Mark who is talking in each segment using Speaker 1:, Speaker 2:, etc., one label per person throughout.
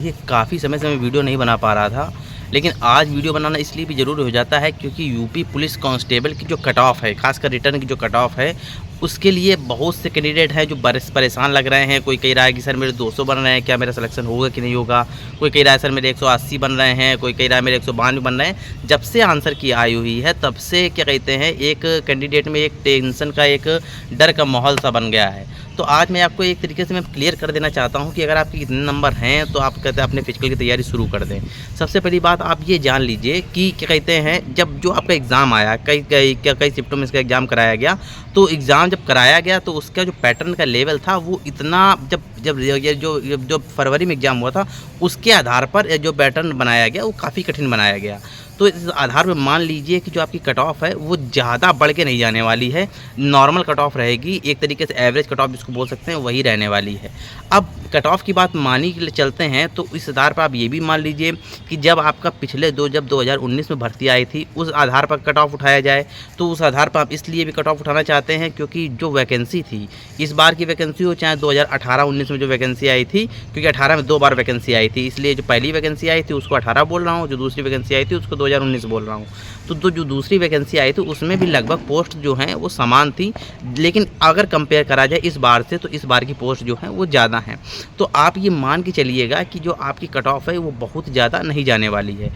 Speaker 1: ये काफ़ी समय से मैं वीडियो नहीं बना पा रहा था, लेकिन आज वीडियो बनाना इसलिए भी ज़रूरी हो जाता है क्योंकि यूपी पुलिस कांस्टेबल की जो कट ऑफ है, खासकर रिटर्न की जो कट ऑफ है, उसके लिए बहुत से कैंडिडेट हैं जो बरस परेशान लग रहे हैं। कोई कह रहा है कि सर मेरे 200 बन रहे हैं, क्या मेरा सिलेक्शन होगा कि नहीं होगा। कोई कह रहा है सर मेरे 180 बन रहे हैं, कोई कह रहा है मेरे 192 बन रहे हैं। जब से आंसर की आई हुई है तब से क्या कहते हैं, एक कैंडिडेट में एक टेंशन का, एक डर का माहौल सा बन गया है। तो आज मैं आपको एक तरीके से मैं क्लियर कर देना चाहता हूं कि अगर आपके इतने नंबर हैं तो आप कहते हैं अपने फिजिकल की तैयारी शुरू कर दें। सबसे पहली बात आप ये जान लीजिए कि क्या कहते हैं, जब जो आपका एग्ज़ाम आया, कई शिफ्टों में इसका एग्ज़ाम कराया गया, तो एग्ज़ाम जब कराया गया तो उसका जो पैटर्न का लेवल था वो इतना, जब ये जो फरवरी में एग्ज़ाम हुआ था उसके आधार पर जो पैटर्न बनाया गया वो काफ़ी कठिन बनाया गया। तो इस आधार पर मान लीजिए कि जो आपकी कट ऑफ है वो ज़्यादा बढ़ के नहीं जाने वाली है, नॉर्मल कट ऑफ रहेगी, एक तरीके से एवरेज कट ऑफ जिसको बोल सकते हैं वही रहने वाली है। अब कट ऑफ की बात मानी के लिए चलते हैं तो इस आधार पर आप ये भी मान लीजिए कि जब आपका पिछले जब 2019 में भर्ती आई थी उस आधार पर कट ऑफ उठाया जाए, तो उस आधार पर आप इसलिए भी कट ऑफ उठाना चाहते हैं क्योंकि जो वैकेंसी थी, इस बार की वैकेंसी हो चाहे 2018-19 में जो वैकेंसी आई थी, क्योंकि 18 में 2 बार वैकेंसी आई थी, इसलिए जो पहली वैकेंसी आई थी उसको 18 बोल रहा हूँ, जो दूसरी वैकेंसी आई थी उसको 2019 बोल रहा हूँ। तो जो दूसरी वैकेंसी आई थी उसमें भी लगभग पोस्ट जो हैं वो समान थी, लेकिन अगर कंपेयर करा जाए इस बार से तो इस बार की पोस्ट जो है वो ज़्यादा हैं। तो आप ये मान के चलिएगा कि जो आपकी कट ऑफ है वो बहुत ज़्यादा नहीं जाने वाली है।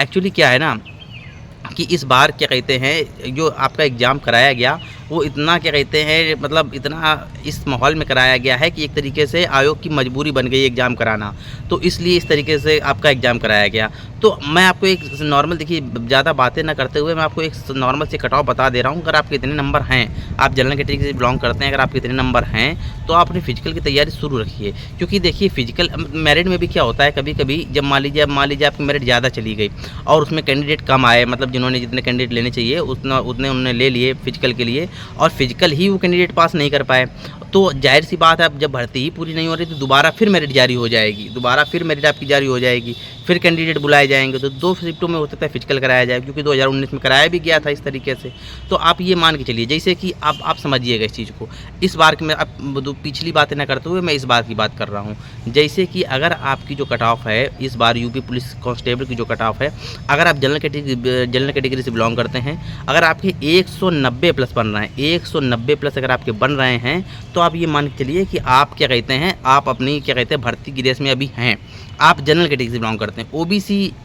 Speaker 1: एक्चुअली क्या है ना कि इस बार क्या कहते हैं, जो आपका एग्ज़ाम कराया गया वो इतना क्या कहते हैं, मतलब इतना इस माहौल में कराया गया है कि एक तरीके से आयोग की मजबूरी बन गई एग्ज़ाम कराना, तो इसलिए इस तरीके से आपका एग्ज़ाम कराया गया। तो मैं आपको एक नॉर्मल, देखिए ज़्यादा बातें ना करते हुए मैं आपको एक नॉर्मल से कट ऑफ बता दे रहा हूँ। अगर आपके इतने नंबर हैं, आप जनरल कैटेगरी से बिलोंग करते हैं, अगर आपके इतने नंबर हैं तो आप अपनी फिजिकल की तैयारी शुरू रखिए। क्योंकि देखिए फिजिकल मेरिट में भी क्या होता है, कभी कभी जब मान लीजिए आपकी मेरिट ज़्यादा चली गई और उसमें कैंडिडेट कम आए, मतलब जिन्होंने जितने कैंडिडेट लेने चाहिए उतने उन्होंने ले लिए फिजिकल के लिए, और फिजिकल ही वो कैंडिडेट पास नहीं कर पाए, तो जाहिर सी बात है अब जब भर्ती ही पूरी नहीं हो रही तो दोबारा फिर मेरिट जारी हो जाएगी, दोबारा फिर मेरिट आपकी जारी हो जाएगी, फिर कैंडिडेट बुलाए जाएंगे। तो 2 शिफ्टों में हो सकता है फिजिकल कराया जाए, क्योंकि 2019 में कराया भी गया था इस तरीके से। तो आप ये मान के चलिए, जैसे कि आप समझिएगा इस चीज़ को। इस बार की मैं अब पिछली बातें ना करते हुए मैं इस बार की बात कर रहा हूँ। जैसे कि अगर आपकी जो कट ऑफ है इस बार यूपी पुलिस कांस्टेबल की जो कट ऑफ है, अगर आप जनरल कैटेगरी से बिलोंग करते हैं, अगर आपके 190 प्लस बन रहे हैं, 190 प्लस अगर आपके बन रहे हैं, तो आप ये मान के चलिए कि आप क्या कहते हैं, आप अपनी क्या कहते हैं भर्ती की रेस में अभी हैं। आप जनरल कैटेगरी से बिलोंग करते हैं,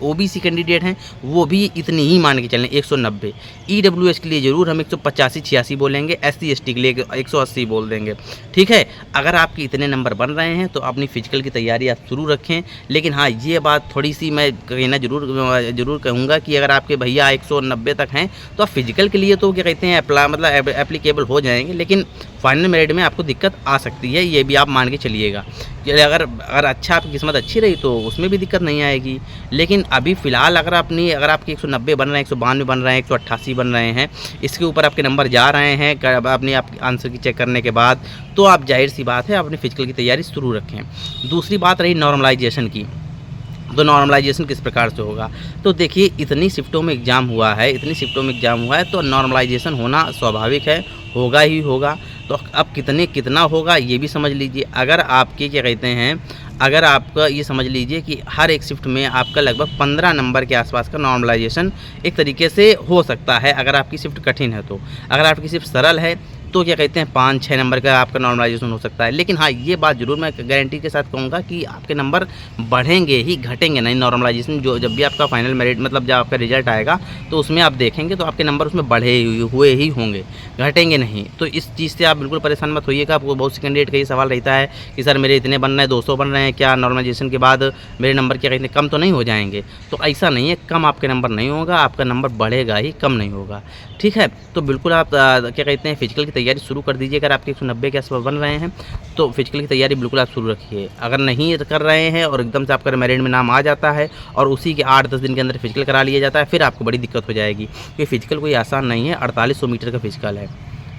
Speaker 1: ओबीसी कैंडिडेट हैं, वो भी इतनी ही मान के चलें 190। ईडब्ल्यूएस के लिए ज़रूर हम 185-86 बोलेंगे, SC ST के लिए 180 बोल देंगे, ठीक है। अगर आपके इतने नंबर बन रहे हैं तो अपनी फिजिकल की तैयारी आप शुरू रखें। लेकिन हाँ, ये बात थोड़ी सी मैं कहना ज़रूर कहूँगा कि अगर आपके भैया 190 तक हैं तो आप फिजिकल के लिए तो क्या कहते हैं एप्लीकेबल हो जाएंगे, लेकिन फाइनल मेरिट में आपको दिक्कत आ सकती है, ये भी आप मान के चलिएगा। अगर अच्छा आपकी किस्मत अच्छी रही तो उसमें भी दिक्कत नहीं आएगी। लेकिन अभी फ़िलहाल अगर आपके 190 बन रहे हैं, 192 बन रहे हैं, 188 बन रहे हैं, इसके ऊपर आपके नंबर जा रहे हैं अपने आप आंसर की चेक करने के बाद, तो आप जाहिर सी बात है अपनी फिजिकल की तैयारी शुरू रखें। दूसरी बात रही नॉर्मलाइजेशन की, तो नॉर्मलाइजेशन किस प्रकार से होगा। तो देखिए इतनी शिफ्टों में एग्ज़ाम हुआ है तो नॉर्मलाइजेशन होना स्वाभाविक है, होगा ही होगा। तो अब कितना होगा ये भी समझ लीजिए। अगर आपके क्या कहते हैं, अगर आपका ये समझ लीजिए कि हर एक शिफ्ट में आपका लगभग 15 नंबर के आसपास का नॉर्मलाइजेशन एक तरीके से हो सकता है, अगर आपकी शिफ्ट कठिन है तो। अगर आपकी शिफ्ट सरल है तो क्या कहते हैं 5-6 नंबर का आपका नॉर्मलाइजेशन हो सकता है। लेकिन हाँ, ये बात ज़रूर मैं गारंटी के साथ कहूँगा कि आपके नंबर बढ़ेंगे ही, घटेंगे नहीं। नॉर्मलाइजेशन जब भी आपका फाइनल मेरिट, मतलब जब आपका रिजल्ट आएगा तो उसमें आप देखेंगे तो आपके नंबर उसमें बढ़े हुए ही होंगे, घटेंगे नहीं। तो इस चीज़ से आप बिल्कुल परेशान मत होइएगा। आपको बहुत से कैंडिडेट का ये सवाल रहता है कि सर मेरे इतने बन रहे हैं, 200 बन रहे हैं, क्या नॉर्मलाइजेशन के बाद मेरे नंबर क्या कहते हैं कम तो नहीं हो जाएंगे। तो ऐसा नहीं है, कम आपके नंबर नहीं होगा, आपका नंबर बढ़ेगा ही, कम नहीं होगा, ठीक है। तो बिल्कुल आप क्या कहते हैं फिजिकल की तैयारी शुरू कर दीजिए। अगर आपके 190 के आसपास बन रहे हैं तो फिजिकल की तैयारी बिल्कुल आप शुरू रखिए। अगर नहीं कर रहे हैं और एकदम से आपका मेरिट में नाम आ जाता है और उसी के 8-10 दिन के अंदर फिजिकल करा लिया जाता है, फिर आपको बड़ी दिक्कत हो जाएगी, क्योंकि फिजिकल कोई आसान नहीं है, 4800 मीटर का फिजिकल है,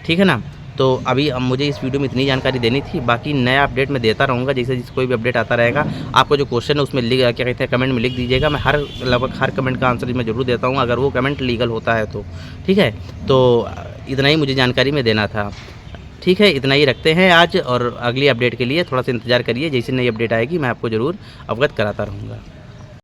Speaker 1: ठीक है ना। तो अभी मुझे इस वीडियो में इतनी जानकारी देनी थी, बाकी नया अपडेट मैं देता रहूँगा, जैसे कोई भी अपडेट आता रहेगा। आपको जो क्वेश्चन है उसमें क्या कहते हैं कमेंट में लिख दीजिएगा, मैं लगभग हर कमेंट का आंसर मैं ज़रूर देता हूँ, अगर वो कमेंट लीगल होता है तो, ठीक है। तो इतना ही मुझे जानकारी में देना था। ठीक है, इतना ही रखते हैं आज, और अगली अपडेट के लिए थोड़ा सा इंतज़ार करिए, जैसे नई अपडेट आएगी मैं आपको ज़रूर अवगत कराता रहूँगा।